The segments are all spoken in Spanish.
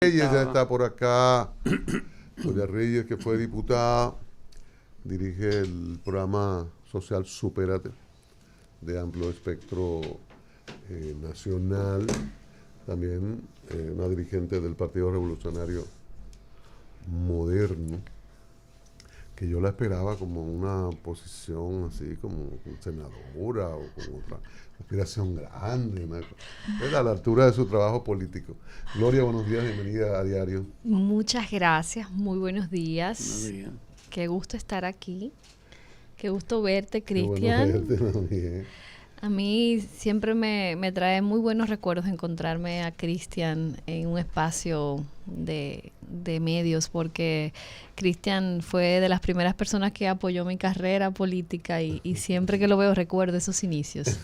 Reyes ya está por acá. Gloria Reyes, que fue diputada, dirige el programa social Supérate, de amplio espectro nacional. También una dirigente del Partido Revolucionario Moderno, que yo la esperaba como una posición así como senadora o como otra aspiración grande, a la altura de su trabajo político. Gloria, buenos días, bienvenida a Diario. Muchas gracias, muy buenos días. Buenos días. Qué gusto estar aquí. Qué gusto verte, Qué bueno Cristian. verte también. A mí siempre me trae muy buenos recuerdos encontrarme a Cristian en un espacio de medios, porque Cristian fue de las primeras personas que apoyó mi carrera política y siempre que lo veo recuerdo esos inicios.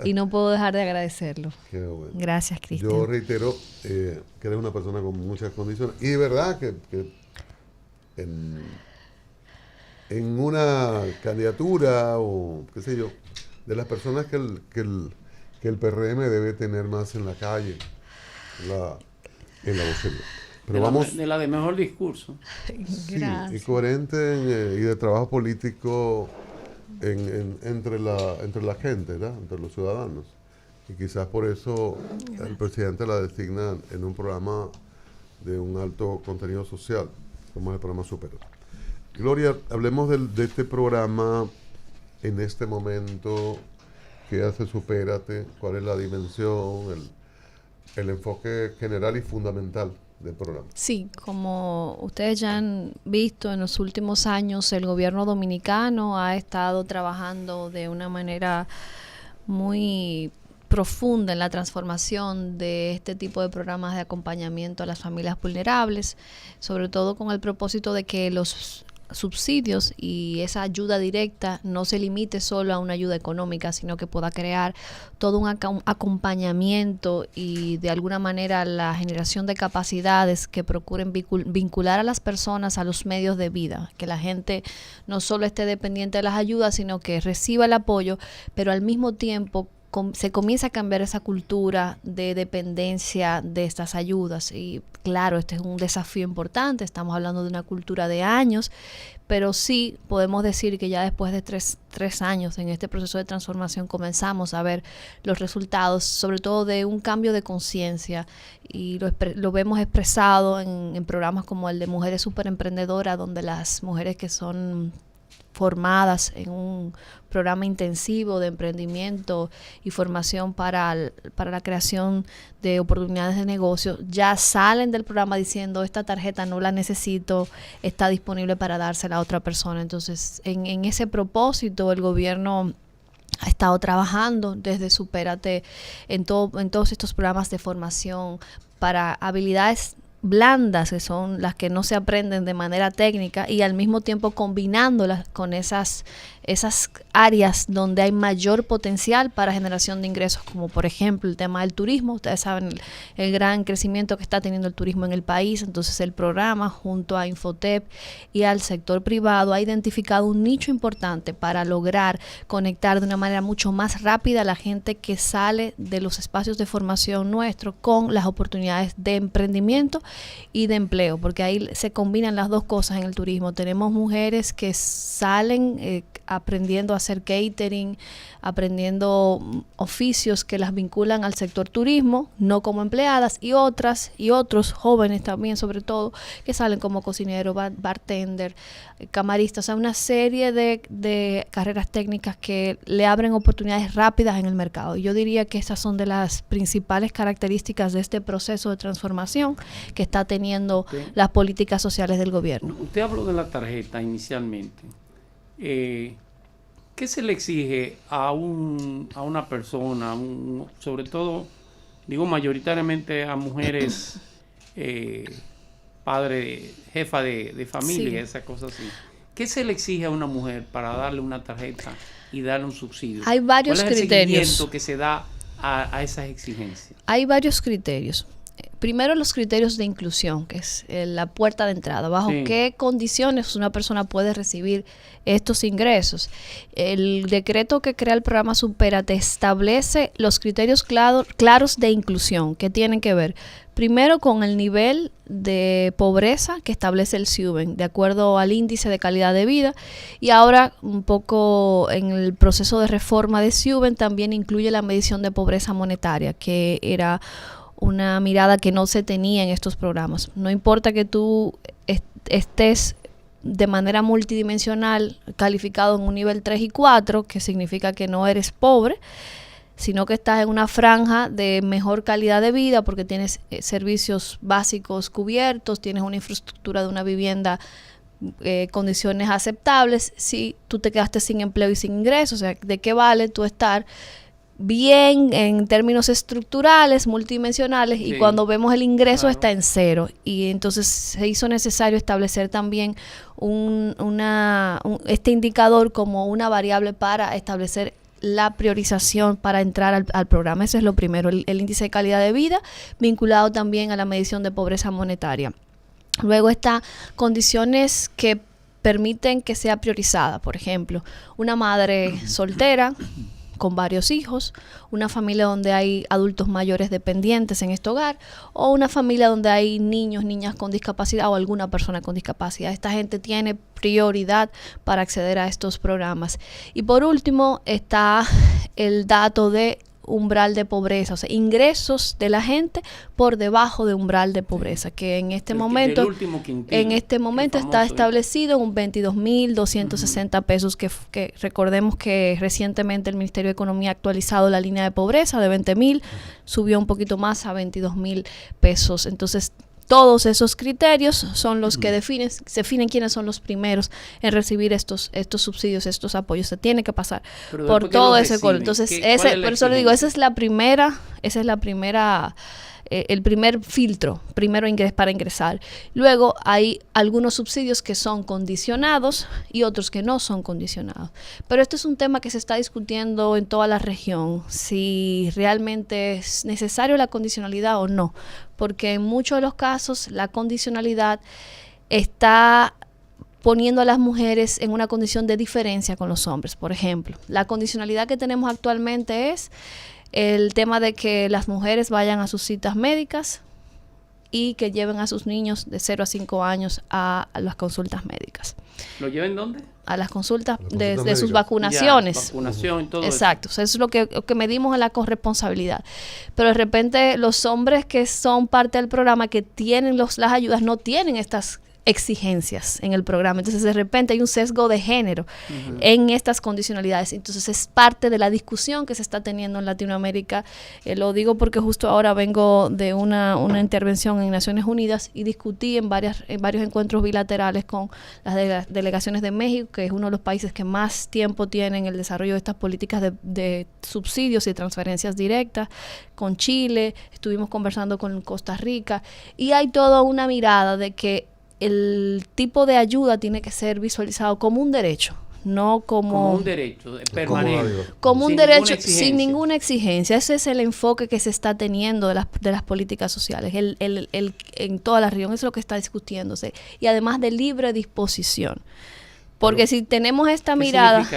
Y no puedo dejar de agradecerlo. Qué bueno. Gracias, Cristian. Yo reitero que eres una persona con muchas condiciones. Y de verdad que en una candidatura o qué sé yo, de las personas que el PRM debe tener más en la calle, en la vocería. Pero vamos, de la de mejor discurso. sí, Gracias. y coherente y de trabajo político entre la gente, ¿verdad? Entre los ciudadanos. Y quizás por eso el presidente la designa en un programa de un alto contenido social, como es el programa Supera. Gloria, hablemos de este programa en este momento. ¿Qué hace Supérate? ¿Cuál es la dimensión, el enfoque general y fundamental del programa? Sí, como ustedes ya han visto en los últimos años, el gobierno dominicano ha estado trabajando de una manera muy profunda en la transformación de este tipo de programas de acompañamiento a las familias vulnerables, sobre todo con el propósito de que los subsidios y esa ayuda directa no se limite solo a una ayuda económica, sino que pueda crear todo un acompañamiento y de alguna manera la generación de capacidades que procuren vincular a las personas a los medios de vida, que la gente no solo esté dependiente de las ayudas, sino que reciba el apoyo, pero al mismo tiempo se comienza a cambiar esa cultura de dependencia de estas ayudas. Y claro, este es un desafío importante, estamos hablando de una cultura de años, pero sí podemos decir que ya después de tres años en este proceso de transformación comenzamos a ver los resultados, sobre todo de un cambio de conciencia, y lo vemos expresado en programas como el de Mujeres Superemprendedoras, donde las mujeres que son formadas en un programa intensivo de emprendimiento y formación para la creación de oportunidades de negocio, ya salen del programa diciendo esta tarjeta no la necesito, está disponible para dársela a otra persona. Entonces, en ese propósito, el gobierno ha estado trabajando desde Supérate en todos estos programas de formación para habilidades blandas, que son las que no se aprenden de manera técnica, y al mismo tiempo combinándolas con esas áreas donde hay mayor potencial para generación de ingresos, como por ejemplo el tema del turismo. Ustedes saben el gran crecimiento que está teniendo el turismo en el país. Entonces el programa, junto a Infotep y al sector privado, ha identificado un nicho importante para lograr conectar de una manera mucho más rápida a la gente que sale de los espacios de formación nuestros con las oportunidades de emprendimiento y de empleo, porque ahí se combinan las dos cosas en el turismo. Tenemos mujeres que salen aprendiendo a hacer catering, aprendiendo oficios que las vinculan al sector turismo, no como empleadas, y otros jóvenes también, sobre todo, que salen como cocinero, bartender, camarista, o sea, una serie de carreras técnicas que le abren oportunidades rápidas en el mercado. Y yo diría que esas son de las principales características de este proceso de transformación que está teniendo las políticas sociales del gobierno. Usted habló de la tarjeta inicialmente. ¿Qué se le exige a una persona, sobre todo, digo mayoritariamente a mujeres, padre, jefa de familia, sí, esas cosas así? ¿Qué se le exige a una mujer para darle una tarjeta y darle un subsidio? Hay varios criterios. ¿Cuál es el seguimiento criterios que se da a esas exigencias? Hay varios criterios. primero los criterios de inclusión, que es la puerta de entrada, bajo qué condiciones una persona puede recibir estos ingresos. El decreto que crea el programa Supérate establece los criterios claros de inclusión, que tienen que ver primero con el nivel de pobreza que establece el SIUBEN, de acuerdo al índice de calidad de vida, y ahora un poco en el proceso de reforma de SIUBEN también incluye la medición de pobreza monetaria, que era una mirada que no se tenía en estos programas. No importa que tú estés de manera multidimensional calificado en un nivel 3 y 4, que significa que no eres pobre, sino que estás en una franja de mejor calidad de vida porque tienes servicios básicos cubiertos, tienes una infraestructura de una vivienda, condiciones aceptables. Si tú te quedaste sin empleo y sin ingresos, o sea, ¿de qué vale tú estar bien en términos estructurales, multidimensionales, y cuando vemos el ingreso está en cero? Y entonces se hizo necesario establecer también este indicador como una variable para establecer la priorización para entrar al programa. Eso es lo primero, el índice de calidad de vida, vinculado también a la medición de pobreza monetaria. Luego está condiciones que permiten que sea priorizada, por ejemplo, una madre soltera con varios hijos, una familia donde hay adultos mayores dependientes en este hogar, o una familia donde hay niños, niñas con discapacidad o alguna persona con discapacidad. Esta gente tiene prioridad para acceder a estos programas. Y por último está el dato de umbral de pobreza, o sea, ingresos de la gente por debajo de umbral de pobreza, que en este momento está establecido en un 22.260 pesos, que recordemos que recientemente el Ministerio de Economía ha actualizado la línea de pobreza de 20.000, subió un poquito más a 22.000 pesos. Entonces, todos esos criterios son los que definen quiénes son los primeros en recibir estos subsidios, estos apoyos. Se tiene que pasar por todo ese colo. Entonces, por eso le digo, el primer filtro, para ingresar. Luego hay algunos subsidios que son condicionados y otros que no son condicionados. Pero esto es un tema que se está discutiendo en toda la región, si realmente es necesario la condicionalidad o no, porque en muchos de los casos la condicionalidad está poniendo a las mujeres en una condición de diferencia con los hombres. Por ejemplo, la condicionalidad que tenemos actualmente es el tema de que las mujeres vayan a sus citas médicas y que lleven a sus niños de 0 a 5 años a las consultas médicas. ¿Lo lleven dónde? A las consultas de sus vacunaciones. Ya, vacunación y todo. Exacto, eso es lo que medimos en la corresponsabilidad. Pero de repente los hombres que son parte del programa, que tienen las ayudas, no tienen estas exigencias en el programa. Entonces, de repente hay un sesgo de género en estas condicionalidades. Entonces, es parte de la discusión que se está teniendo en Latinoamérica. Lo digo porque justo ahora vengo de una intervención en Naciones Unidas y discutí en varios encuentros bilaterales con las delegaciones de México, que es uno de los países que más tiempo tiene en el desarrollo de estas políticas de subsidios y transferencias directas, con Chile, estuvimos conversando con Costa Rica, y hay toda una mirada de que el tipo de ayuda tiene que ser visualizado como un derecho, no como un derecho permanente, como un derecho sin ninguna exigencia. Ese es el enfoque que se está teniendo de las políticas sociales, en toda la región. Eso es lo que está discutiéndose, y además de libre disposición, porque si tenemos esta mirada,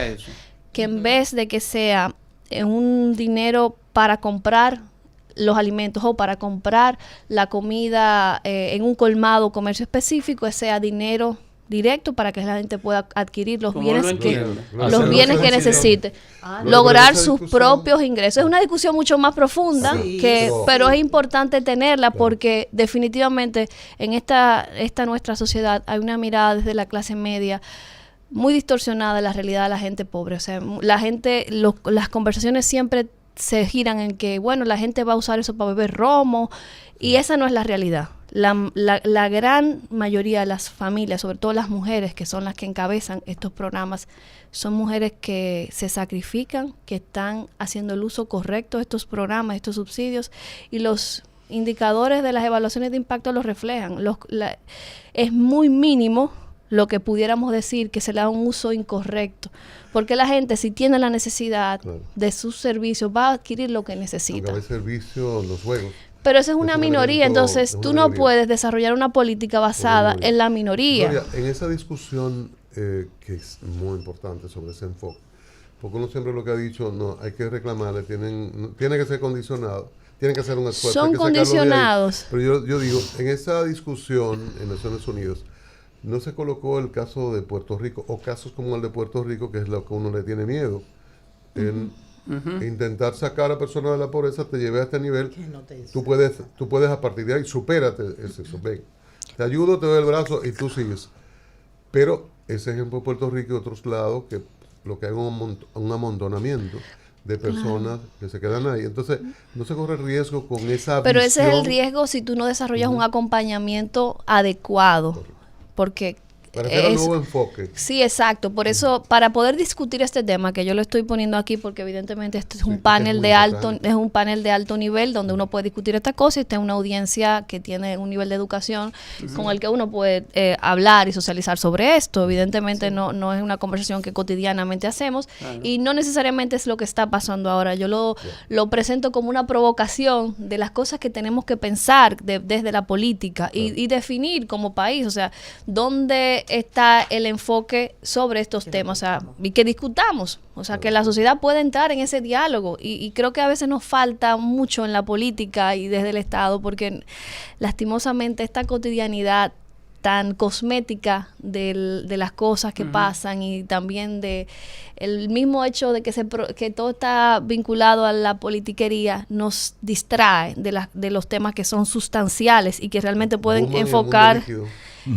que en vez de que sea un dinero para comprar los alimentos o para comprar la comida en un colmado o comercio específico, sea dinero directo para que la gente pueda adquirir los bienes que necesite, lograr sus propios ingresos. Es una discusión mucho más profunda, pero es importante tenerla, porque definitivamente en esta nuestra sociedad hay una mirada desde la clase media muy distorsionada de la realidad de la gente pobre. O sea, las conversaciones siempre se giran en que, bueno, la gente va a usar eso para beber romo, y esa no es la realidad. La gran mayoría de las familias, sobre todo las mujeres que son las que encabezan estos programas, son mujeres que se sacrifican, que están haciendo el uso correcto de estos programas, estos subsidios, y los indicadores de las evaluaciones de impacto los reflejan. Es muy mínimo lo que pudiéramos decir que se le da un uso incorrecto, porque la gente, si tiene la necesidad de sus servicios, va a adquirir lo que necesita. Porque a veces servicio, los juegos. Pero eso es una minoría, entonces tú no puedes desarrollar una política basada en la minoría. Gloria, en esa discusión que es muy importante sobre ese enfoque, porque uno siempre lo que ha dicho, no, hay que reclamarle, tiene que ser condicionado, tienen que hacer un esfuerzo. Son condicionados. Pero yo digo, en esa discusión en Naciones Unidas, no se colocó el caso de Puerto Rico, o casos como el de Puerto Rico, que es lo que uno le tiene miedo, en intentar sacar a personas de la pobreza, te lleve a este nivel, tú puedes a partir de ahí, supérate, es eso, ven, te ayudo, te doy el brazo y tú sigues. Pero ese ejemplo de Puerto Rico y otros lados, que lo que hay es un amontonamiento de personas que se quedan ahí. Entonces, no se corre riesgo con esa Pero visión. ese es el riesgo si tú no desarrollas un acompañamiento adecuado. Porque para hacer un nuevo enfoque. Sí, exacto. Por eso, para poder discutir este tema, que yo lo estoy poniendo aquí, porque evidentemente este es un panel de alto nivel donde uno puede discutir esta cosa y está una audiencia que tiene un nivel de educación con el que uno puede hablar y socializar sobre esto. Evidentemente no es una conversación que cotidianamente hacemos y no necesariamente es lo que está pasando ahora. Yo lo presento como una provocación de las cosas que tenemos que pensar desde la política y definir como país, o sea, dónde está el enfoque sobre estos temas, o sea, y que discutamos, o sea, que la sociedad pueda entrar en ese diálogo y creo que a veces nos falta mucho en la política y desde el Estado porque lastimosamente esta cotidianidad tan cosmética de las cosas que pasan y también de el mismo hecho de que todo está vinculado a la politiquería nos distrae de los temas que son sustanciales y que realmente pueden enfocar.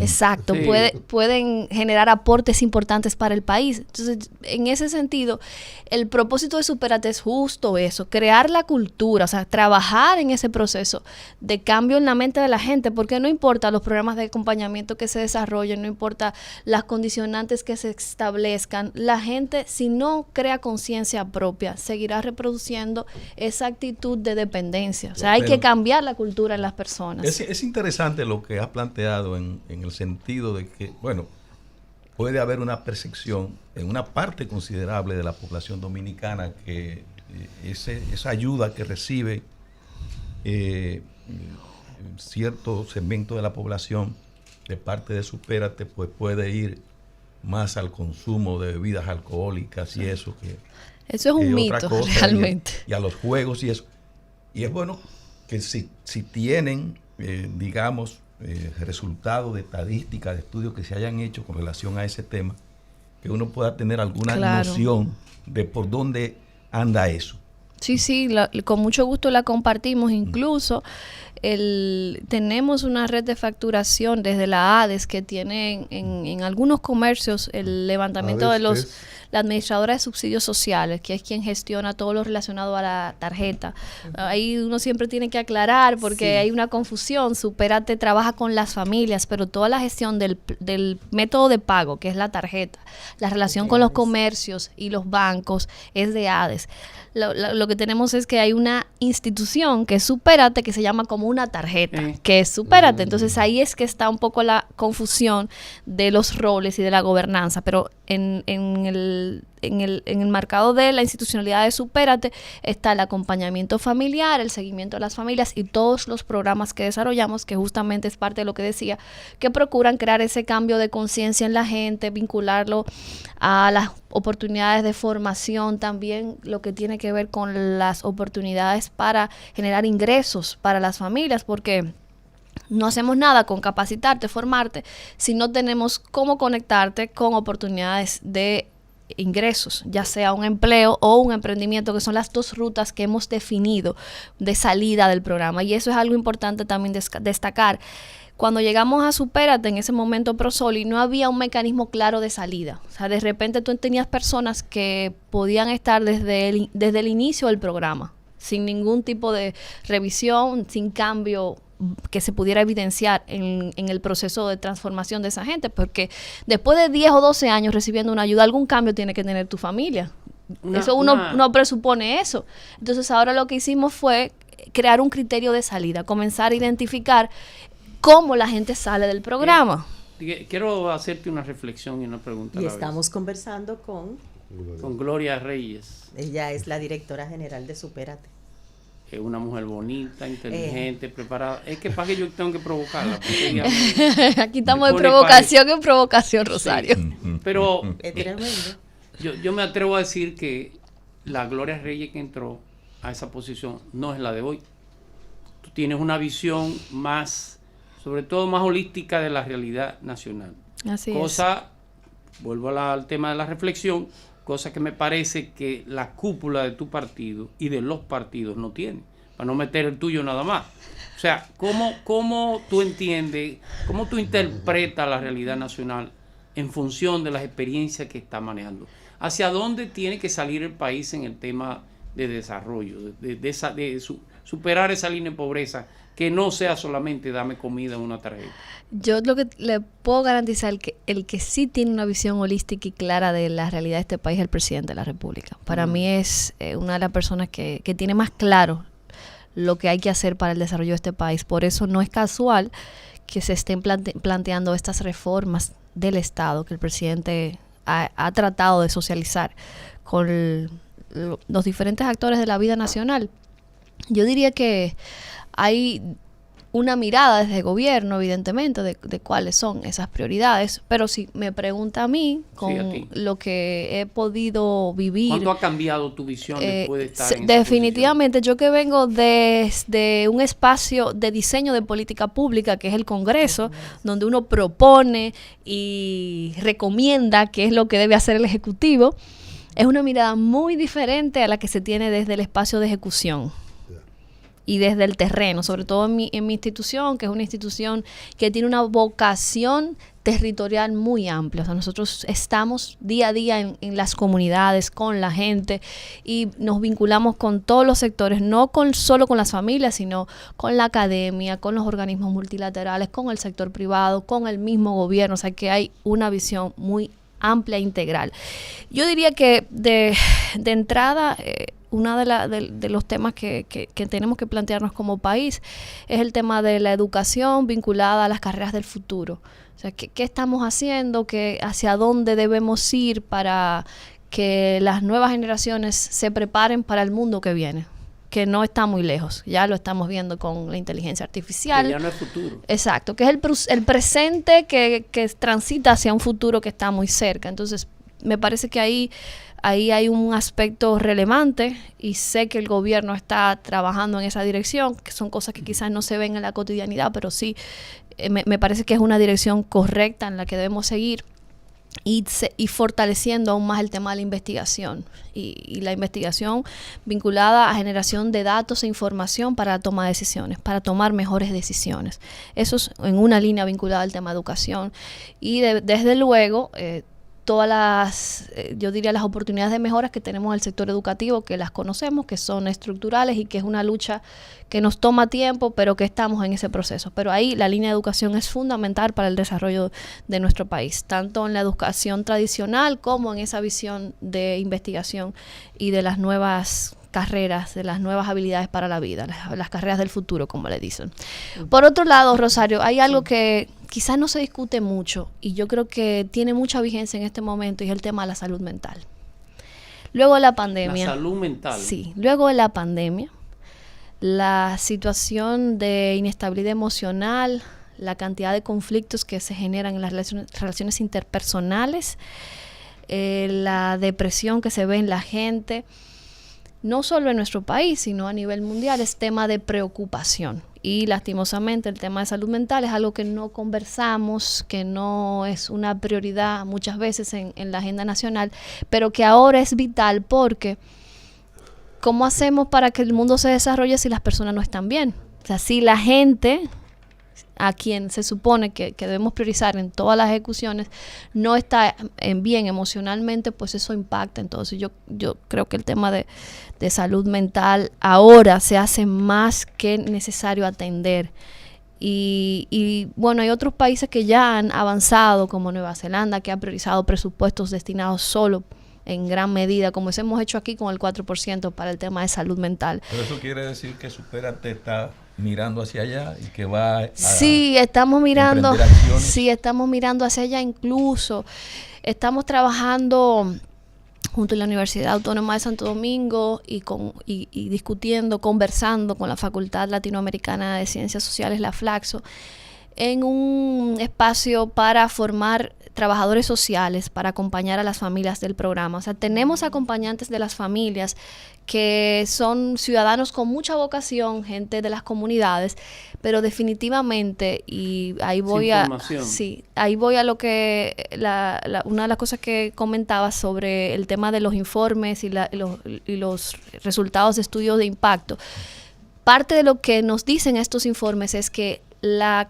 Exacto, sí. Pueden generar aportes importantes para el país. Entonces, en ese sentido, el propósito de Supérate es justo eso, crear la cultura, o sea, trabajar en ese proceso de cambio en la mente de la gente, porque no importa los programas de acompañamiento que se desarrollen, no importa las condicionantes que se establezcan, la gente, si no crea conciencia propia, seguirá reproduciendo esa actitud de dependencia. O sea, hay que cambiar la cultura en las personas. Es interesante lo que has planteado en el sentido de que, bueno, puede haber una percepción en una parte considerable de la población dominicana que esa ayuda que recibe cierto segmento de la población de parte de Supérate, pues puede ir más al consumo de bebidas alcohólicas y eso que eso es un mito realmente y a los juegos y eso. Y es bueno que si tienen digamos resultados de estadísticas, de estudios que se hayan hecho con relación a ese tema, que uno pueda tener alguna noción de por dónde anda eso. Sí, con mucho gusto la compartimos. Incluso tenemos una red de facturación desde la ADES que tiene en algunos comercios el levantamiento de la administradora de subsidios sociales, que es quien gestiona todo lo relacionado a la tarjeta. Ahí uno siempre tiene que aclarar porque hay una confusión. Supérate trabaja con las familias, pero toda la gestión del método de pago, que es la tarjeta, la relación con los comercios y los bancos es de ADES. Lo que tenemos es que hay una institución que es Supérate, que se llama como una tarjeta, que es Supérate. Entonces ahí es que está un poco la confusión de los roles y de la gobernanza, pero en el marcado de la institucionalidad de Supérate está el acompañamiento familiar, el seguimiento de las familias y todos los programas que desarrollamos, que justamente es parte de lo que decía, que procuran crear ese cambio de conciencia en la gente, vincularlo a las oportunidades de formación, también lo que tiene que ver con las oportunidades para generar ingresos para las familias, porque no hacemos nada con capacitarte, formarte, si no tenemos cómo conectarte con oportunidades de ingresos, ya sea un empleo o un emprendimiento, que son las dos rutas que hemos definido de salida del programa. Y eso es algo importante también destacar. Cuando llegamos a Supérate, en ese momento Prosoli, no había un mecanismo claro de salida. O sea, de repente tú tenías personas que podían estar desde el inicio del programa, sin ningún tipo de revisión, sin cambio que se pudiera evidenciar en el proceso de transformación de esa gente, porque después de 10 o 12 años recibiendo una ayuda, algún cambio tiene que tener tu familia. Uno presupone eso. Entonces ahora lo que hicimos fue crear un criterio de salida, comenzar a identificar cómo la gente sale del programa. Quiero hacerte una reflexión y una pregunta a la vez. Estamos conversando con Gloria Reyes. Ella es la directora general de Supérate. es una mujer bonita, inteligente, preparada. Es que para que yo tengo que provocarla. Porque ella aquí estamos de provocación en provocación, Rosario. Sí, pero Es tremendo. yo me atrevo a decir que la Gloria Reyes que entró a esa posición no es la de hoy. Tú tienes una visión más, sobre todo más holística de la realidad nacional. Así Vuelvo al tema de la reflexión, cosa que me parece que la cúpula de tu partido y de los partidos no tiene, para no meter el tuyo nada más. O sea, ¿cómo tú entiendes, cómo tú interpretas la realidad nacional en función de las experiencias que está manejando? ¿Hacia dónde tiene que salir el país en el tema de desarrollo, superar esa línea de pobreza, que no sea solamente dame comida en una tarjeta? Yo lo que le puedo garantizar que el que sí tiene una visión holística y clara de la realidad de este país es el presidente de la República. Para mí es una de las personas que tiene más claro lo que hay que hacer para el desarrollo de este país. Por eso no es casual que se estén planteando estas reformas del Estado que el presidente ha tratado de socializar con los diferentes actores de la vida nacional. Yo diría que hay una mirada desde el gobierno, evidentemente, de cuáles son esas prioridades, pero si me pregunta a mí, con lo que he podido vivir... ¿Cuánto ha cambiado tu visión después de estar en definitivamente, esa posición? Yo que vengo desde un espacio de diseño de política pública, que es el Congreso, donde uno propone y recomienda qué es lo que debe hacer el Ejecutivo, es una mirada muy diferente a la que se tiene desde el espacio de ejecución y desde el terreno, sobre todo en mi institución, que es una institución que tiene una vocación territorial muy amplia. O sea, nosotros estamos día a día en las comunidades, con la gente, y nos vinculamos con todos los sectores, no solo con las familias, sino con la academia, con los organismos multilaterales, con el sector privado, con el mismo gobierno. O sea, que hay una visión muy amplia e integral. Yo diría que de entrada... uno de los temas que tenemos que plantearnos como país es el tema de la educación vinculada a las carreras del futuro. O sea, ¿qué estamos haciendo? ¿Hacia dónde debemos ir para que las nuevas generaciones se preparen para el mundo que viene? Que no está muy lejos. Ya lo estamos viendo con la inteligencia artificial. Que ya no es futuro. Exacto, que es el presente que transita hacia un futuro que está muy cerca. Entonces, me parece que ahí hay un aspecto relevante y sé que el gobierno está trabajando en esa dirección, que son cosas que quizás no se ven en la cotidianidad, pero sí me parece que es una dirección correcta en la que debemos seguir y fortaleciendo aún más el tema de la investigación y la investigación vinculada a generación de datos e información para la toma de decisiones, para tomar mejores decisiones. Eso es en una línea vinculada al tema de educación y desde luego todas yo diría las oportunidades de mejoras que tenemos en el sector educativo, que las conocemos, que son estructurales y que es una lucha que nos toma tiempo, pero que estamos en ese proceso. Pero ahí la línea de educación es fundamental para el desarrollo de nuestro país, tanto en la educación tradicional como en esa visión de investigación y de las nuevas carreras, de las nuevas habilidades para la vida, las carreras del futuro, como le dicen. Por otro lado, Rosario, hay algo que quizás no se discute mucho y yo creo que tiene mucha vigencia en este momento y es el tema de la salud mental. Luego de la pandemia. La salud mental. Sí, luego de la pandemia, la situación de inestabilidad emocional, la cantidad de conflictos que se generan en las relaciones interpersonales, la depresión que se ve en la gente, no solo en nuestro país, sino a nivel mundial, es tema de preocupación. Y lastimosamente el tema de salud mental es algo que no conversamos, que no es una prioridad muchas veces en la agenda nacional, pero que ahora es vital porque ¿cómo hacemos para que el mundo se desarrolle si las personas no están bien? O sea, si la gente a quien se supone que debemos priorizar en todas las ejecuciones no está bien emocionalmente, pues eso impacta. Entonces yo creo que el tema de salud mental ahora se hace más que necesario atender. Y bueno, hay otros países que ya han avanzado, como Nueva Zelanda, que ha priorizado presupuestos destinados solo en gran medida, como hemos hecho aquí con el 4% para el tema de salud mental. Pero eso quiere decir que Supérate está mirando hacia allá y que va a sí, estamos mirando hacia allá. Incluso estamos trabajando junto a la Universidad Autónoma de Santo Domingo y discutiendo, conversando con la Facultad Latinoamericana de Ciencias Sociales, la FLACSO, en un espacio para formar trabajadores sociales para acompañar a las familias del programa. O sea, tenemos acompañantes de las familias que son ciudadanos con mucha vocación, gente de las comunidades, pero definitivamente, y ahí voy ahí voy a lo que una de las cosas que comentaba sobre el tema de los informes y los resultados de estudios de impacto. Parte de lo que nos dicen estos informes es que la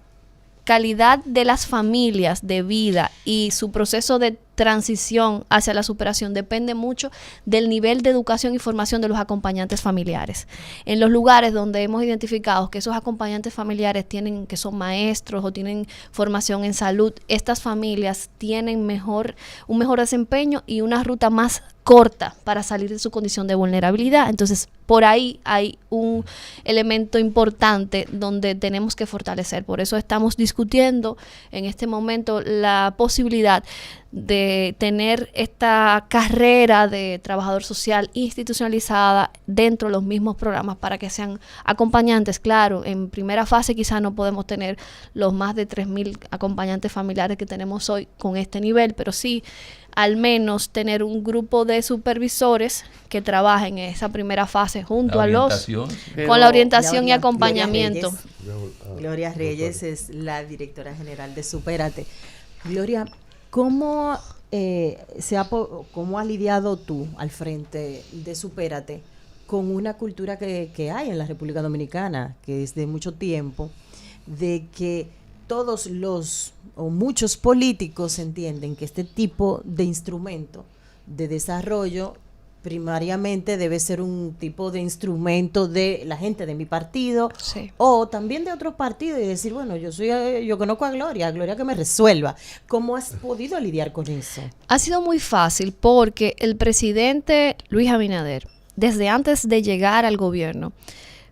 calidad de las familias de vida y su proceso de transición hacia la superación depende mucho del nivel de educación y formación de los acompañantes familiares. En los lugares donde hemos identificado que esos acompañantes familiares que son maestros o tienen formación en salud, estas familias tienen un mejor desempeño y una ruta más corta para salir de su condición de vulnerabilidad. Entonces, por ahí hay un elemento importante donde tenemos que fortalecer. Por eso estamos discutiendo en este momento la posibilidad de tener esta carrera de trabajador social institucionalizada dentro de los mismos programas para que sean acompañantes. Claro, en primera fase quizás no podemos tener los más de 3.000 acompañantes familiares que tenemos hoy con este nivel, pero sí al menos tener un grupo de supervisores que trabajen en esa primera fase junto con la orientación y acompañamiento. Gloria Reyes es la directora general de Supérate. Gloria, ¿cómo has lidiado tú al frente de Supérate con una cultura que hay en la República Dominicana, que es de mucho tiempo, de que todos muchos políticos entienden que este tipo de instrumento de desarrollo primariamente debe ser un tipo de instrumento de la gente de mi partido, sí, o también de otros partidos, y decir, bueno, yo conozco a Gloria que me resuelva. ¿Cómo has podido lidiar con eso? Ha sido muy fácil porque el presidente Luis Abinader, desde antes de llegar al gobierno,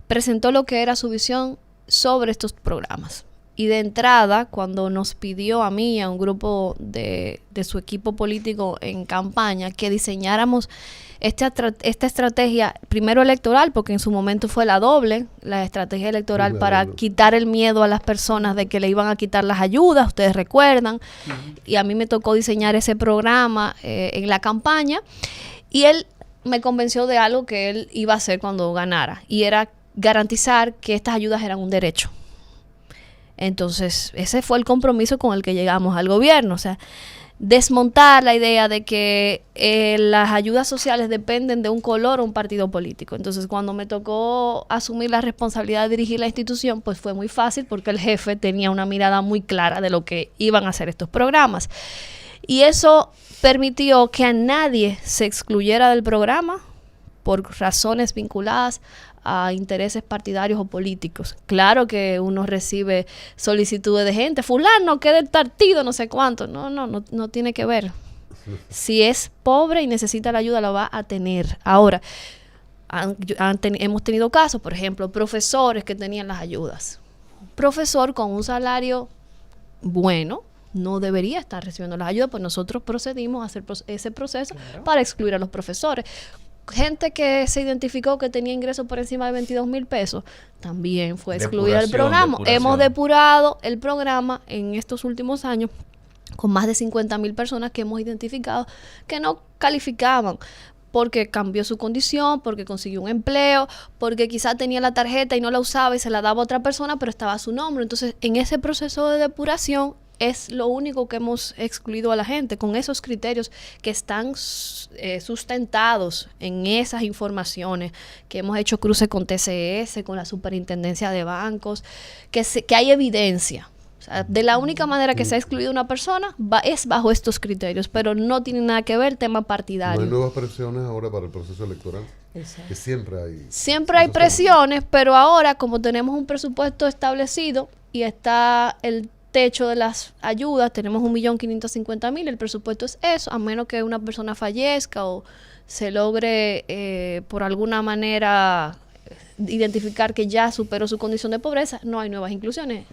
presentó lo que era su visión sobre estos programas. Y de entrada, cuando nos pidió a mí y a un grupo de su equipo político en campaña que diseñáramos esta estrategia, primero electoral, porque en su momento fue la estrategia electoral para quitar el miedo a las personas de que le iban a quitar las ayudas, ustedes recuerdan, y a mí me tocó diseñar ese programa en la campaña, y él me convenció de algo que él iba a hacer cuando ganara, y era garantizar que estas ayudas eran un derecho. Entonces, ese fue el compromiso con el que llegamos al gobierno, o sea, desmontar la idea de que las ayudas sociales dependen de un color o un partido político. Entonces, cuando me tocó asumir la responsabilidad de dirigir la institución, pues fue muy fácil porque el jefe tenía una mirada muy clara de lo que iban a hacer estos programas. Y eso permitió que a nadie se excluyera del programa por razones vinculadas a intereses partidarios o políticos. Claro que uno recibe solicitudes de gente, fulano, que del partido, no sé cuánto. No tiene que ver. Si es pobre y necesita la ayuda, la va a tener. Ahora, hemos tenido casos, por ejemplo, profesores que tenían las ayudas. Profesor con un salario bueno no debería estar recibiendo las ayudas, pues nosotros procedimos a hacer ese proceso, claro, para excluir a los profesores. Gente que se identificó que tenía ingresos por encima de 22,000 pesos, también fue excluida del programa. Hemos depurado el programa en estos últimos años con más de 50,000 personas que hemos identificado que no calificaban porque cambió su condición, porque consiguió un empleo, porque quizá tenía la tarjeta y no la usaba y se la daba a otra persona, pero estaba a su nombre. Entonces, en ese proceso de depuración es lo único que hemos excluido a la gente, con esos criterios que están sustentados en esas informaciones, que hemos hecho cruce con TCS, con la Superintendencia de Bancos, que hay evidencia. O sea, de la única manera que se ha excluido una persona es bajo estos criterios, pero no tiene nada que ver tema partidario. No hay nuevas presiones ahora para el proceso electoral. Que siempre hay presiones, pero ahora como tenemos un presupuesto establecido y está el techo de las ayudas, tenemos 1.550.000, el presupuesto es eso, a menos que una persona fallezca o se logre por alguna manera identificar que ya superó su condición de pobreza, no hay nuevas inclusiones.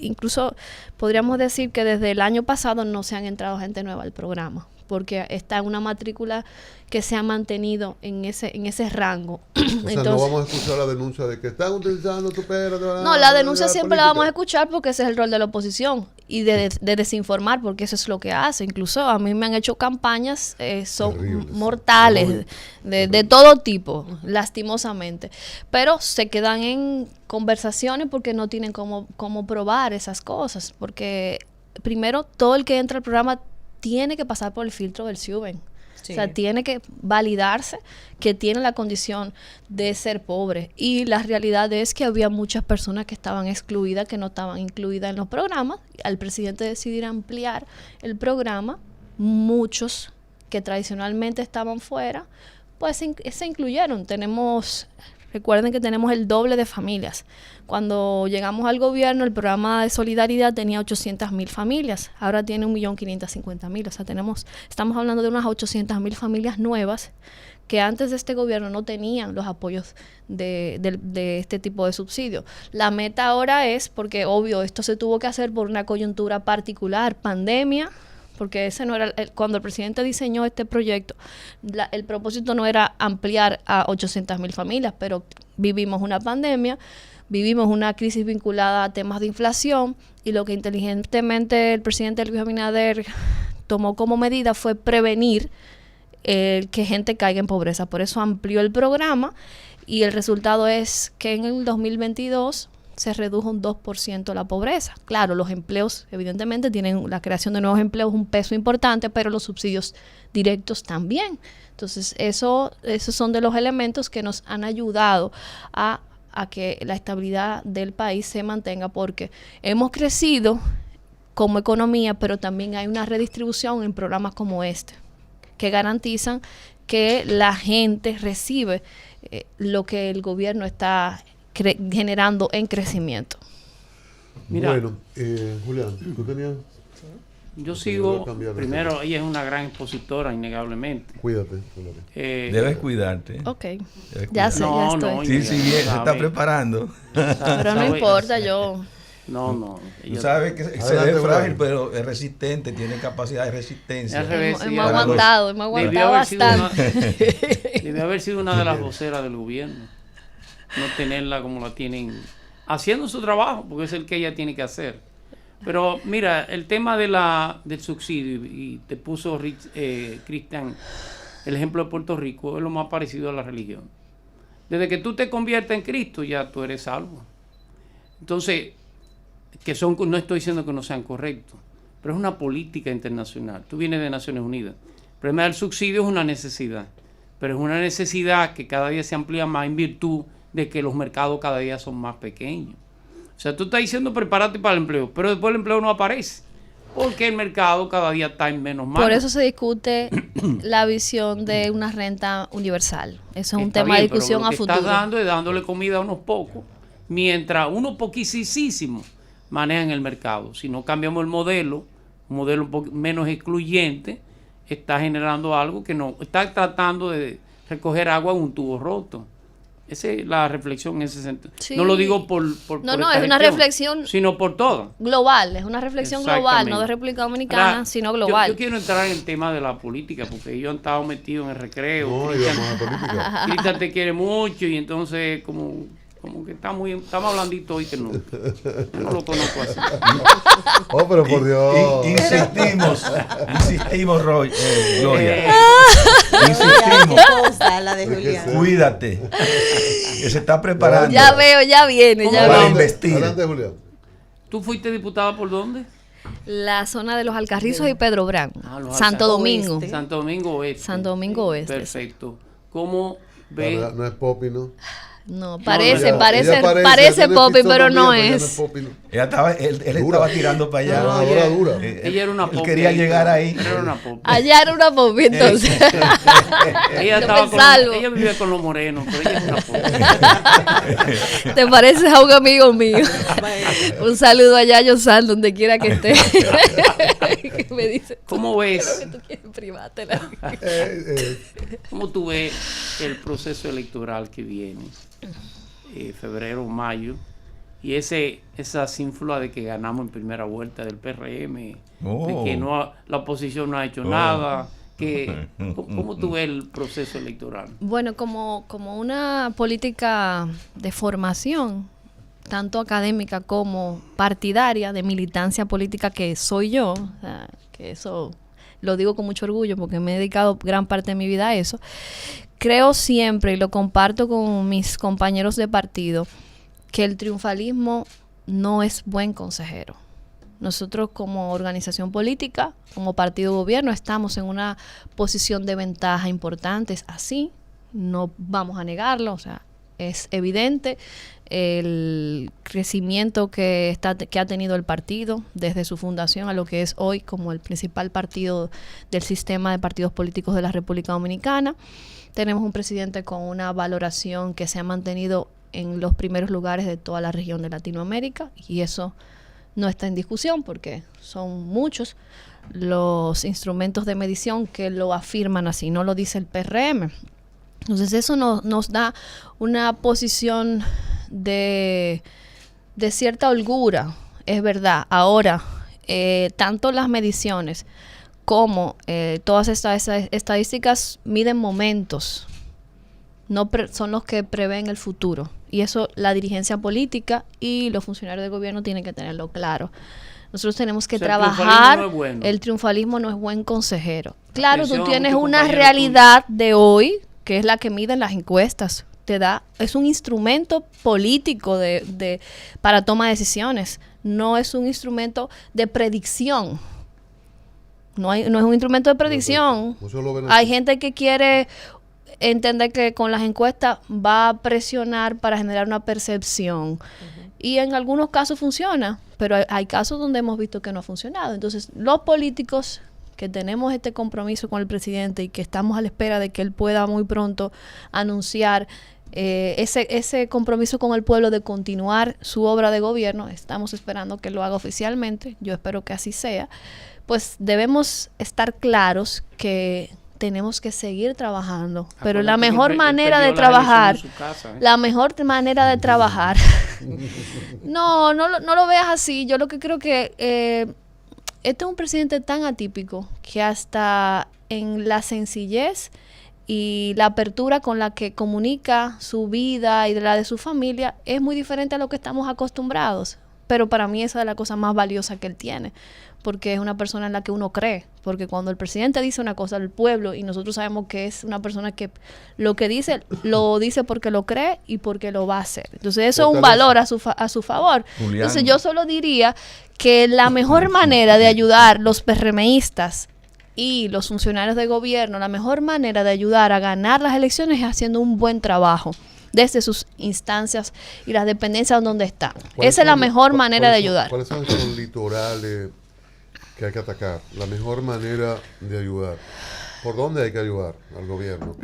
Incluso podríamos decir que desde el año pasado no se han entrado gente nueva al programa, porque está en una matrícula que se ha mantenido en ese rango. O sea, Entonces, no vamos a escuchar la denuncia de que están utilizando tu pera. no, la denuncia siempre la vamos a escuchar porque ese es el rol de la oposición y de desinformar, porque eso es lo que hace. Incluso a mí me han hecho campañas, son terribles, mortales, de todo tipo, lastimosamente. Pero se quedan en conversaciones porque no tienen cómo probar esas cosas. Porque primero, todo el que entra al programa tiene que pasar por el filtro del SIUBEN. Sí. O sea, tiene que validarse que tiene la condición de ser pobre. Y la realidad es que había muchas personas que estaban excluidas, que no estaban incluidas en los programas. Al presidente decidir ampliar el programa, muchos que tradicionalmente estaban fuera, pues se incluyeron. Recuerden que tenemos el doble de familias. Cuando llegamos al gobierno, el programa de solidaridad tenía 800,000 familias. Ahora tiene 1.550.000. O sea, estamos hablando de unas 800,000 familias nuevas que antes de este gobierno no tenían los apoyos de este tipo de subsidios. La meta ahora es, porque obvio, esto se tuvo que hacer por una coyuntura particular, pandemia, porque ese no era cuando el presidente diseñó este proyecto, el propósito no era ampliar a 800,000 familias, pero vivimos una pandemia, vivimos una crisis vinculada a temas de inflación, y lo que inteligentemente el presidente Luis Abinader tomó como medida fue prevenir que gente caiga en pobreza. Por eso amplió el programa, y el resultado es que en el 2022 se redujo un 2% la pobreza. Claro, los empleos, evidentemente, tienen la creación de nuevos empleos un peso importante, pero los subsidios directos también. Entonces, esos son de los elementos que nos han ayudado a que la estabilidad del país se mantenga, porque hemos crecido como economía, pero también hay una redistribución en programas como este, que garantizan que la gente recibe lo que el gobierno está generando en crecimiento. Mira, bueno, Julián, ¿tú tenías? Yo sigo, primero, ella es una gran expositora, innegablemente. Cuídate. Debes cuidarte. Ok, Debes ya cuidarte. sé, ya estoy. Sí, sí, se está preparando. Pero no importa, yo... No. Tú sabes que se ve frágil, pero es resistente, tiene capacidad de resistencia. Hemos aguantado bastante. Debe haber sido una de las voceras del gobierno. No tenerla como la tienen, haciendo su trabajo, porque es el que ella tiene que hacer. Pero mira, el tema del subsidio, y te puso Cristian el ejemplo de Puerto Rico, es lo más parecido a la religión. Desde que tú te conviertes en Cristo, ya tú eres salvo. Entonces, no estoy diciendo que no sean correctos, pero es una política internacional. Tú vienes de Naciones Unidas. El problema del subsidio es una necesidad, pero es una necesidad que cada día se amplía más en virtud de que los mercados cada día son más pequeños. O sea, tú estás diciendo prepárate para el empleo, pero después el empleo no aparece, porque el mercado cada día está en menos manos. Por eso se discute la visión de una renta universal. Eso es un tema de discusión a futuro. Lo que estás dando es dándole comida a unos pocos, mientras unos poquísimos manejan el mercado. Si no cambiamos el modelo, un modelo un poco menos excluyente, está generando algo que no, está tratando de recoger agua en un tubo roto. Esa es la reflexión en ese sentido. Sí. No lo digo por no, es una reflexión, sino por todo. Global, es una reflexión global, no de República Dominicana, ahora, sino global. Yo quiero entrar en el tema de la política, porque ellos han estado metidos en el recreo. No, Cristian te quiere mucho, y entonces como que está más blandito hoy que no. Yo no lo conozco así. Oh, pero por Dios. Insistimos, Roy, Gloria. Insistimos. La de Julián. Cuídate. Que se está preparando. Ya veo, ya viene. Para investir. Adelante, Julián. ¿Tú fuiste diputada por dónde? La zona de los Alcarrizos y Pedro Brán. Santo Domingo. Oeste. Santo Domingo Oeste. Santo Domingo Oeste. Perfecto. ¿Cómo ves? No es Poppy, ¿no? No, parece Poppy, pero no es. Él estaba tirando para allá. Dura. Ella era una Él Poppy. quería llegar ahí. Era una Poppy. Allá era una Poppy, entonces. Ella vivía con los morenos, pero ella es una Poppy. Te pareces a un amigo mío. Un saludo allá a Yosan, donde quiera que esté. Me dice, ¿cómo ves? ¿Tú quieres privátela? ¿Cómo tú ves el proceso electoral que viene? Febrero, mayo, y esas ínfulas de que ganamos en primera vuelta del PRM, de que la oposición no ha hecho nada, ¿Cómo tú ves el proceso electoral? Bueno, como una política de formación, tanto académica como partidaria, de militancia política que soy yo, o sea, que eso lo digo con mucho orgullo porque me he dedicado gran parte de mi vida a eso, creo siempre, y lo comparto con mis compañeros de partido, que el triunfalismo no es buen consejero. Nosotros como organización política, como partido gobierno, estamos en una posición de ventaja importante, es así, no vamos a negarlo, o sea, es evidente el crecimiento que ha tenido el partido desde su fundación a lo que es hoy como el principal partido del sistema de partidos políticos de la República Dominicana. Tenemos un presidente con una valoración que se ha mantenido en los primeros lugares de toda la región de Latinoamérica, y eso no está en discusión porque son muchos los instrumentos de medición que lo afirman así, no lo dice el PRM. Entonces eso nos da una posición de cierta holgura, es verdad. Ahora, tanto las mediciones como todas estas estadísticas miden momentos, son los que prevén el futuro. Y eso la dirigencia política y los funcionarios del gobierno tienen que tenerlo claro. Nosotros tenemos que trabajar. El triunfalismo no es buen consejero. Claro, tú tienes una realidad de hoy, que es la que miden las encuestas. Es un instrumento político para toma de decisiones. No es un instrumento de predicción. No es un instrumento de predicción. Hay gente que quiere entender que con las encuestas va a presionar para generar una percepción. Y en algunos casos funciona, pero hay casos donde hemos visto que no ha funcionado. Entonces, los políticos que tenemos este compromiso con el presidente y que estamos a la espera de que él pueda muy pronto anunciar ese compromiso con el pueblo de continuar su obra de gobierno, estamos esperando que lo haga oficialmente, yo espero que así sea, pues debemos estar claros que tenemos que seguir trabajando, pero la mejor manera de trabajar, no lo veas así. Yo lo que creo que este es un presidente tan atípico que hasta en la sencillez y la apertura con la que comunica su vida y de la de su familia es muy diferente a lo que estamos acostumbrados. Pero para mí esa es la cosa más valiosa que él tiene, porque es una persona en la que uno cree, porque cuando el presidente dice una cosa al pueblo y nosotros sabemos que es una persona que lo que dice, lo dice porque lo cree y porque lo va a hacer. Entonces eso es un valor a su favor. Julián. Entonces yo solo diría que la mejor manera de ayudar los PRMistas y los funcionarios de gobierno, la mejor manera de ayudar a ganar las elecciones es haciendo un buen trabajo desde sus instancias y las dependencias donde están. Esa es la mejor manera de ayudar. ¿Cuáles son esos litorales que hay que atacar? La mejor manera de ayudar. ¿Por dónde hay que ayudar al gobierno?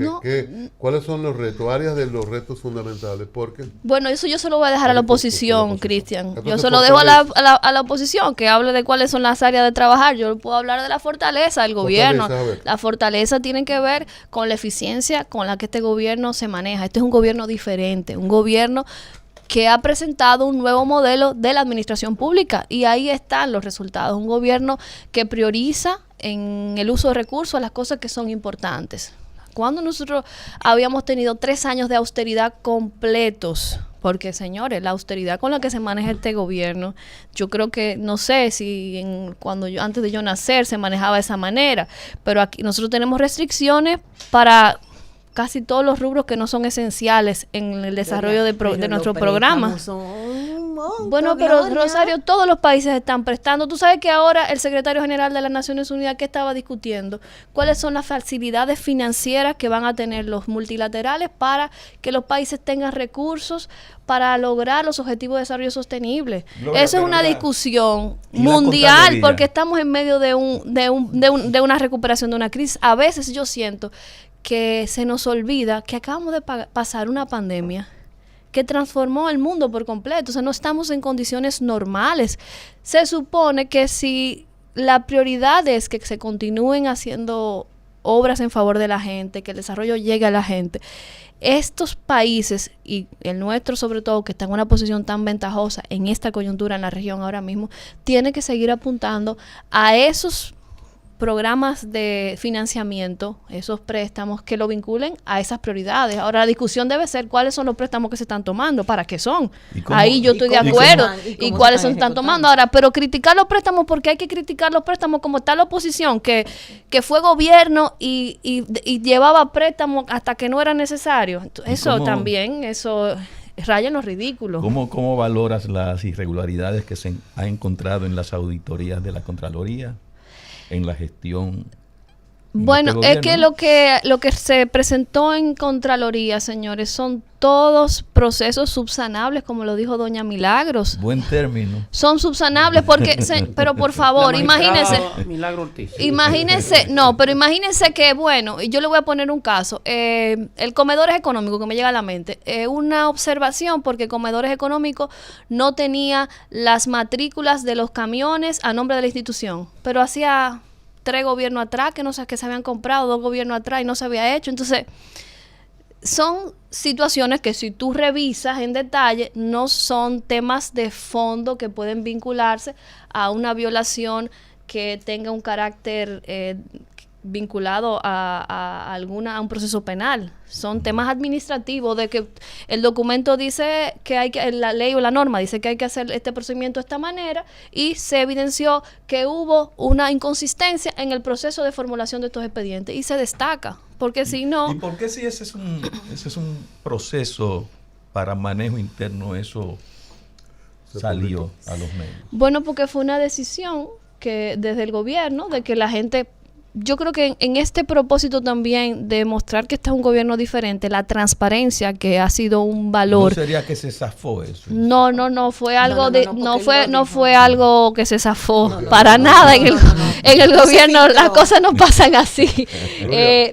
¿Cuáles son los retos, áreas de los retos fundamentales? Porque bueno, eso yo se lo voy a dejar a la oposición, Cristian. Yo se lo dejo a la oposición, que hable de cuáles son las áreas de trabajar. Yo puedo hablar de la fortaleza del gobierno. La fortaleza tiene que ver con la eficiencia con la que este gobierno se maneja. Este es un gobierno diferente, un gobierno que ha presentado un nuevo modelo de la administración pública, y ahí están los resultados. Un gobierno que prioriza en el uso de recursos las cosas que son importantes. Cuando nosotros habíamos tenido 3 años de austeridad completos, porque señores, la austeridad con la que se maneja este gobierno, yo creo que, no sé si antes de yo nacer se manejaba de esa manera, pero aquí nosotros tenemos restricciones para casi todos los rubros que no son esenciales en el desarrollo de nuestro programa. Bueno, pero Rosario, todos los países están prestando. Tú sabes que ahora el secretario general de las Naciones Unidas, ¿qué estaba discutiendo? ¿Cuáles son las facilidades financieras que van a tener los multilaterales para que los países tengan recursos para lograr los objetivos de desarrollo sostenible? Eso es una discusión mundial, porque estamos en medio de una recuperación de una crisis. A veces yo siento que se nos olvida que acabamos de pasar una pandemia que transformó el mundo por completo. O sea, no estamos en condiciones normales. Se supone que si la prioridad es que se continúen haciendo obras en favor de la gente, que el desarrollo llegue a la gente, estos países, y el nuestro sobre todo, que está en una posición tan ventajosa en esta coyuntura en la región ahora mismo, tiene que seguir apuntando a esos programas de financiamiento, esos préstamos que lo vinculen a esas prioridades. Ahora la discusión debe ser cuáles son los préstamos que se están tomando, para qué son. Ahí yo estoy de acuerdo. Y cuáles se están tomando. Ahora, pero criticar los préstamos, porque hay que criticar los préstamos como está la oposición, que fue gobierno y llevaba préstamos hasta que no era necesario. Eso también, eso raya en lo ridículo. ¿Cómo valoras las irregularidades que se ha encontrado en las auditorías de la Contraloría, en la gestión? Bueno, es que lo que se presentó en Contraloría, señores, son todos procesos subsanables, como lo dijo doña Milagros. Buen término. Son subsanables porque, pero por favor, imagínense. Milagro Ortiz. Imagínense, no, pero imagínense que, bueno, y yo le voy a poner un caso. El Comedores Económicos, que me llega a la mente, una observación, porque Comedores Económicos no tenía las matrículas de los camiones a nombre de la institución, pero hacía 3 gobiernos atrás que se habían comprado, 2 gobiernos atrás y no se había hecho. Entonces, son situaciones que si tú revisas en detalle, no son temas de fondo que pueden vincularse a una violación que tenga un carácter vinculado a un proceso penal. Son temas administrativos, de que el documento dice que hay que, la ley o la norma dice que hay que hacer este procedimiento de esta manera, y se evidenció que hubo una inconsistencia en el proceso de formulación de estos expedientes y se destaca, porque si no... ¿Y por qué si ese es un proceso para manejo interno, eso salió a los medios? Bueno, porque fue una decisión que desde el gobierno, de que la gente... Yo creo que en este propósito también de mostrar que este es un gobierno diferente, la transparencia, que ha sido un valor. ¿No sería que se zafó eso? No, fue algo no fue algo que se zafó para nada en el gobierno. Las cosas no pasan así.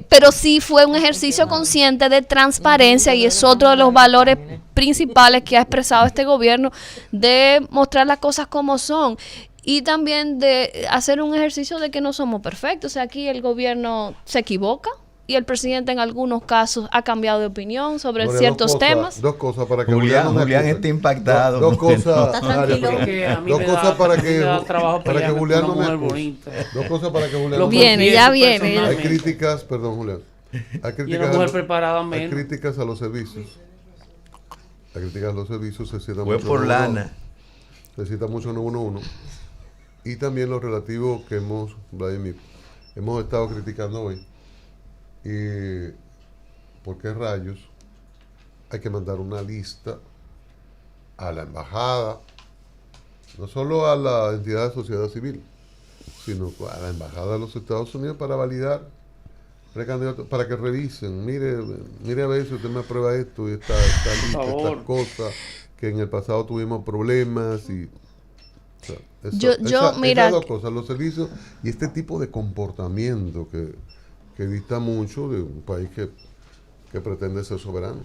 Pero sí fue un ejercicio consciente de transparencia, y es otro de los valores principales que ha expresado este gobierno, de mostrar las cosas como son. Y también de hacer un ejercicio de que no somos perfectos. O sea, aquí el gobierno se equivoca y el presidente en algunos casos ha cambiado de opinión sobre ciertos temas. Dos cosas para que Julián está impactado. Dos cosas. Dos cosas para que Julián no me acuse. Dos cosas para que Julián no me acuse. Ya viene. Hay críticas, perdón, Julián. Y una mujer preparada menos. Hay críticas a los servicios. Las críticas a los servicios se cita mucho. Fue por lana. Se cita mucho 911. Y también lo relativo que Vladimir, hemos estado criticando hoy. Y ¿por qué rayos hay que mandar una lista a la embajada, no solo a la entidad de sociedad civil, sino a la embajada de los Estados Unidos para validar precandidatos, para que revisen, mire a ver si usted me aprueba esto y esta lista, estas cosas, que en el pasado tuvimos problemas y... O sea, mira, esas dos cosas, los servicios y este tipo de comportamiento que dista mucho de un país que pretende ser soberano.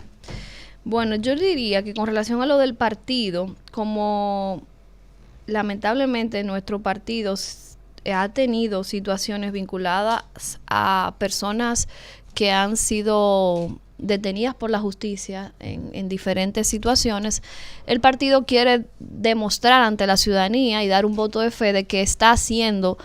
Bueno, yo diría que con relación a lo del partido, como lamentablemente nuestro partido ha tenido situaciones vinculadas a personas que han sido detenidas por la justicia en diferentes situaciones, el partido quiere demostrar ante la ciudadanía y dar un voto de fe de que está haciendo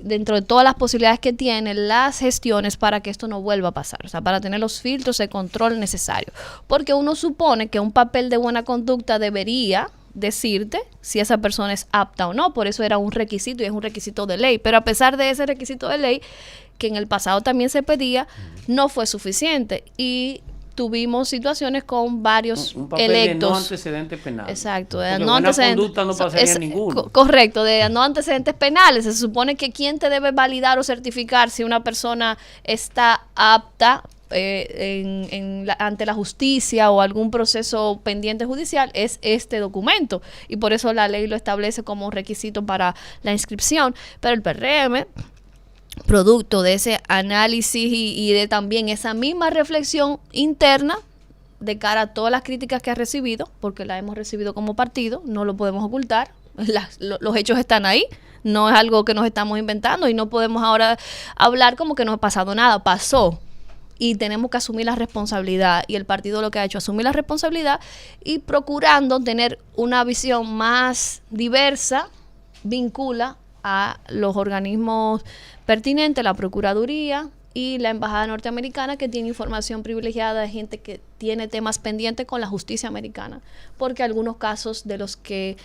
dentro de todas las posibilidades que tiene, las gestiones para que esto no vuelva a pasar, o sea, para tener los filtros de control necesarios, porque uno supone que un papel de buena conducta debería decirte si esa persona es apta o no. Por eso era un requisito y es un requisito de ley, pero a pesar de ese requisito de ley, que en el pasado también se pedía, no fue suficiente y tuvimos situaciones con varios un papel electos. De no antecedentes penales. Exacto, de no no antecedentes. Conducta no pasaría ninguno. Correcto, de no antecedentes penales. Se supone que quien te debe validar o certificar si una persona está apta ante la justicia o algún proceso pendiente judicial es este documento, y por eso la ley lo establece como requisito para la inscripción. Pero el PRM, producto de ese análisis y de también esa misma reflexión interna de cara a todas las críticas que ha recibido, porque la hemos recibido como partido, no lo podemos ocultar, los hechos están ahí, no es algo que nos estamos inventando y no podemos ahora hablar como que no ha pasado nada, pasó. Y tenemos que asumir la responsabilidad, y el partido lo que ha hecho es asumir la responsabilidad y procurando tener una visión más diversa, vincula a los organismos pertinentes, la Procuraduría y la Embajada Norteamericana, que tiene información privilegiada de gente que tiene temas pendientes con la justicia americana, porque algunos casos de los que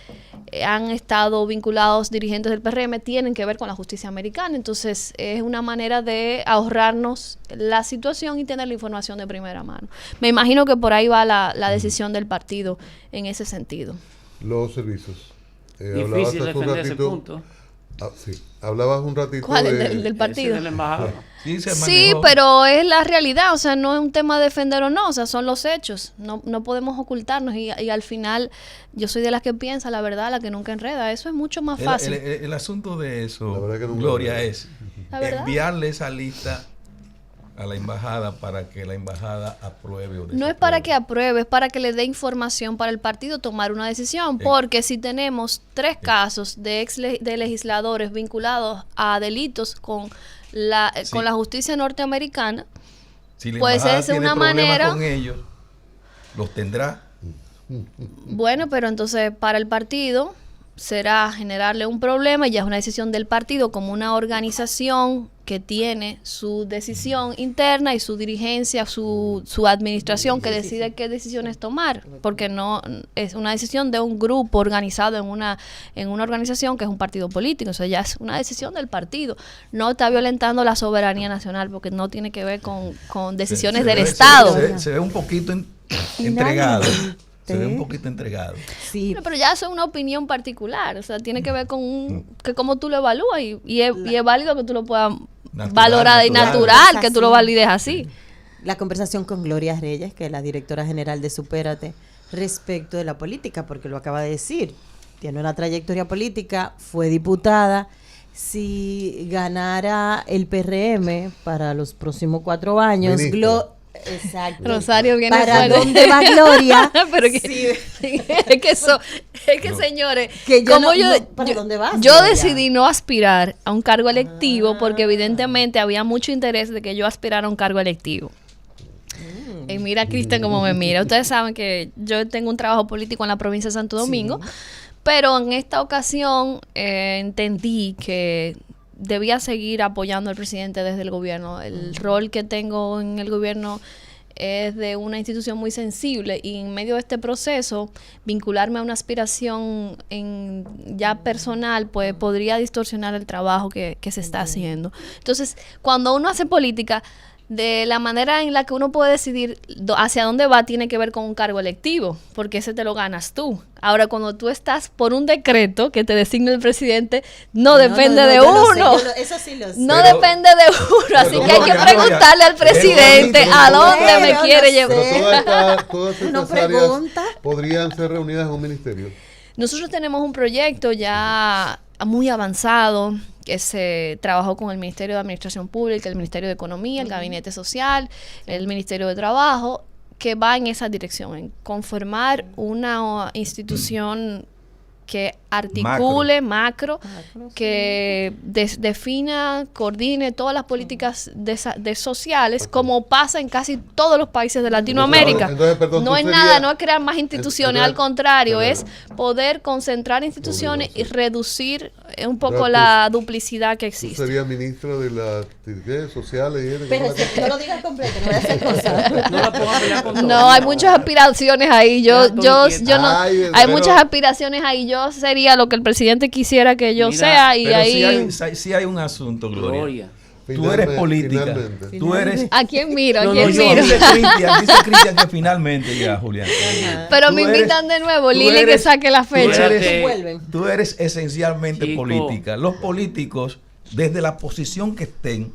han estado vinculados dirigentes del PRM tienen que ver con la justicia americana. Entonces es una manera de ahorrarnos la situación y tener la información de primera mano. Me imagino que por ahí va la decisión del partido en ese sentido. Los servicios. Difícil defender ese punto. Sí, hablabas un ratito ¿Cuál? de... Del partido. Ese de la embajada. Sí, pero es la realidad, o sea, no es un tema de defender o no, o sea, son los hechos, no podemos ocultarnos y al final yo soy de las que piensa la verdad, la que nunca enreda, eso es mucho más fácil. El asunto de eso, La verdad que nunca Gloria, enreda. es ¿La verdad? enviarle esa lista a la embajada para que la embajada apruebe o desapruebe. No es para que apruebe, es para que le dé información para el partido tomar una decisión, porque si tenemos 3 casos de de legisladores vinculados a delitos con la justicia norteamericana, Si la pues embajada esa es tiene una problemas manera. con ellos, los tendrá. Bueno, pero entonces para el partido será generarle un problema y ya es una decisión del partido como una organización que tiene su decisión interna y su dirigencia, su administración que decide qué decisiones tomar, porque no es una decisión de un grupo organizado en una organización que es un partido político, o sea, ya es una decisión del partido, no está violentando la soberanía nacional porque no tiene que ver con decisiones del Estado. Se ve un poquito entregado. Se ve un poquito entregado. Sí, Bueno, pero ya eso es una opinión particular, o sea, tiene que ver con que cómo tú lo evalúas y es válido que tú lo puedas valorar y natural, que tú lo valides así. la conversación con Gloria Reyes, que es la directora general de Supérate, respecto de la política, porque lo acaba de decir. Tiene una trayectoria política, fue diputada. Si ganara el PRM para los próximos 4 años, Ministra. Exacto. Rosario viene ¿Para fuerte. dónde va Gloria? Pero que, Sí. es que señores, Que yo como no- ¿para dónde vas, yo Gloria? decidí no aspirar a un cargo electivo porque evidentemente había mucho interés de que yo aspirara a un cargo electivo. Y mira, Cristian, cómo me mira. Ustedes saben que yo tengo un trabajo político en la provincia de Santo Domingo, pero en esta ocasión entendí que debía seguir apoyando al presidente desde el gobierno. El rol que tengo en el gobierno es de una institución muy sensible y en medio de este proceso vincularme a una aspiración ya personal pues podría distorsionar el trabajo que se está haciendo. Entonces, cuando uno hace política, de la manera en la que uno puede decidir hacia dónde va tiene que ver con un cargo electivo, porque ese te lo ganas tú. Ahora, cuando tú estás por un decreto que te designa el presidente, no depende de yo lo uno. sé, eso sí lo sé. No Pero- depende de uno, así pero que hay que Gloria, preguntarle al pero presidente Gloria, a dónde pero me no quiere sé. llevar. Pero todas Una estas áreas pregunta. podrían ser reunidas en un ministerio. Nosotros tenemos un proyecto ya muy avanzado que se trabajó con el Ministerio de Administración Pública, el Ministerio de Economía, el Gabinete Social, el Ministerio de Trabajo, que va en esa dirección, en conformar una institución que articule macro, que defina, coordine todas las políticas de sociales, como pasa en casi todos los países de Latinoamérica. Entonces, perdón, No tú es serías- nada, no es crear más instituciones, al contrario, es Perdón. poder concentrar instituciones y sí. reducir un poco Pero la duplicidad que Tú existe. serías ministro de las actividades sociales y eso, Pero ¿cómo si no lo digas completo, no voy a hacer cosas. No la pongas a pelear con todo. No, hay muchas aspiraciones ahí. Yo no. Ay, Hay pero- muchas aspiraciones ahí. Yo sería lo que el presidente quisiera que yo Mira, sea y Pero ahí. sí hay un asunto, Gloria. Gloria. Tú eres política. Finalmente. Tú eres... ¿A quién miro? ¿A No, quién no, miro? Dice Cristian que finalmente ya, Julián. Pero Tú me eres- invitan de nuevo, tú Lili, que eres- saque la tú fecha. eres- Espérate. Vuelven. Tú eres esencialmente Chico. política. Los políticos, desde la posición que estén,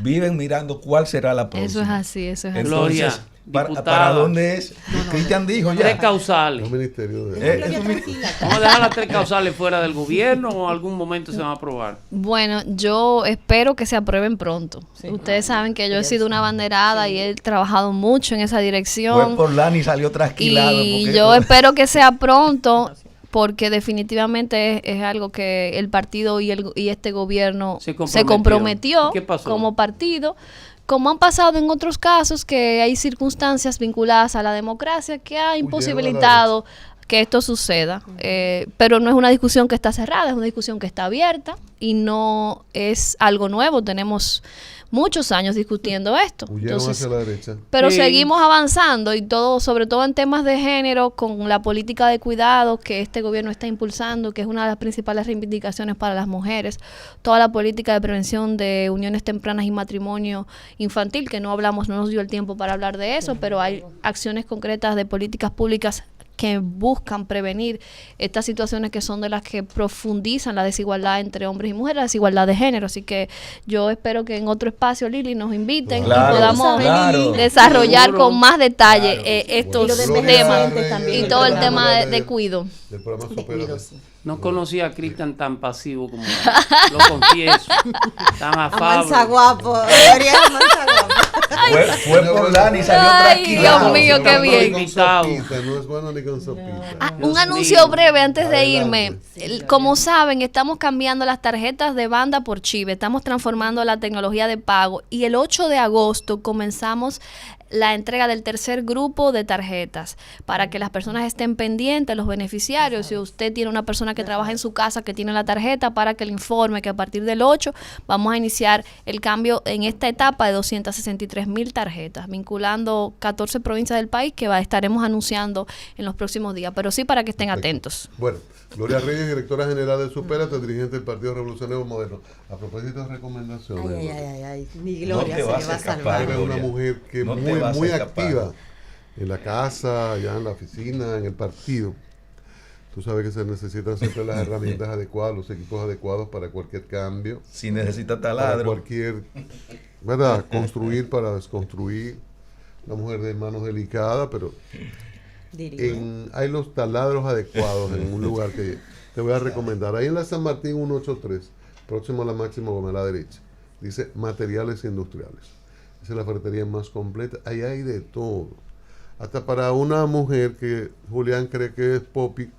viven mirando cuál será la próxima. Eso es así, eso es así. Entonces, Gloria, ¿para diputada. dónde es? Cristian dijo ya. 3 causales. Un ministerio de... Eh, Gloria, eso mi- tranquila. Vamos a dejar las 3 causales fuera del gobierno o en algún momento se van a aprobar. Bueno, yo espero que se aprueben pronto. Ustedes saben que yo he sido una abanderada y he trabajado mucho en esa Fue dirección. por Lani y salió trasquilado. Y porque- yo espero que sea pronto, porque definitivamente es algo que el partido y este gobierno Se se comprometió. comprometió ¿Qué pasó? como partido, como han pasado en otros casos, que hay circunstancias vinculadas a la democracia que ha imposibilitado que esto suceda, pero no es una discusión que está cerrada, es una discusión que está abierta y no es algo nuevo. Tenemos muchos años discutiendo esto. Huyeron hacia la derecha. Pero Sí. seguimos avanzando y todo, sobre todo en temas de género, con la política de cuidado que este gobierno está impulsando, que es una de las principales reivindicaciones para las mujeres, toda la política de prevención de uniones tempranas y matrimonio infantil, que no hablamos, no nos dio el tiempo para hablar de eso, pero hay acciones concretas de políticas públicas que buscan prevenir estas situaciones que son de las que profundizan la desigualdad entre hombres y mujeres, la desigualdad de género. Así que yo espero que en otro espacio, Lili, nos inviten Claro, y podamos claro. desarrollar Seguro. con más detalle Claro. estos Y lo de Gloria temas Reyes también. y todo el Programa tema de cuido. Del programa De cuido, Supérate. sí. No conocía a Cristian tan pasivo como él, lo confieso, tan Amansa afable. guapo. Debería amansa guapo. Fue por Lani y salió Ay, tranquila. Dios mío, qué No, bien. ni con sopita, no es bueno ni con sopita. Ah, Dios un anuncio mío. breve antes de Adelante. irme. Como saben, estamos cambiando las tarjetas de banda por chip, estamos transformando la tecnología de pago y el 8 de agosto comenzamos la entrega del tercer grupo de tarjetas para que las personas estén pendientes, los beneficiarios. Si usted tiene una persona que trabaja en su casa que tiene la tarjeta, para que le informe que a partir del 8 vamos a iniciar el cambio en esta etapa de 263,000 tarjetas, vinculando 14 provincias del país que estaremos anunciando en los próximos días, pero sí para que estén atentos. Bueno, Gloria Reyes, directora general de Supérate, dirigente del Partido Revolucionario Moderno. A propósito de recomendaciones, Ay, ay, Gloria, ay, ay. Mi Gloria te se vas le va a a escapar, salvar. eres una Gloria. mujer que No te muy, vas a muy escapar. activa en la casa, allá en la oficina, en el partido. Tú sabes que se necesitan siempre las herramientas adecuadas, los equipos adecuados para cualquier cambio, Si necesita para taladro. cualquier, ¿verdad? Construir para desconstruir. Una mujer de manos delicadas, pero Diría. hay los taladros adecuados en un lugar que te voy a recomendar. Ahí en la San Martín 183, próximo a la Máxima Gómez, a la derecha, dice materiales industriales. Esa es la ferretería más completa. Ahí hay de todo. Hasta para una mujer que Julián cree que es popi,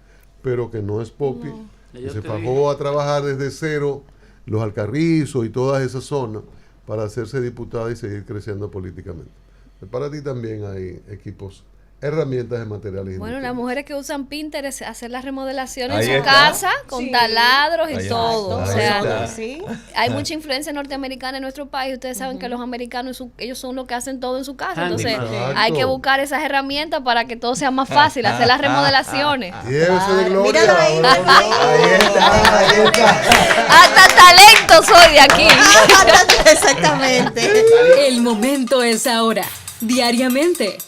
pero que no es popi, que Yo se te fajó a trabajar desde cero, los Alcarrizos y todas esas zonas, para hacerse diputada y seguir creciendo políticamente. Para ti también hay equipos, herramientas de materiales Bueno, las industriales. mujeres que usan Pinterest, hacer las remodelaciones Ahí en su está. casa con Sí. taladros y Ahí todo. está. O Ahí sea, está. Sí. hay mucha influencia norteamericana en nuestro país. Ustedes saben que los americanos, ellos son los que hacen todo en su casa. Entonces, Exacto. hay que buscar esas herramientas para que todo sea más fácil, hacer las remodelaciones. Llévese de Gloria. Míralo ahí. Gloria. Ahí está. Hasta talento soy de aquí. Exactamente. El momento es ahora. Diariamente,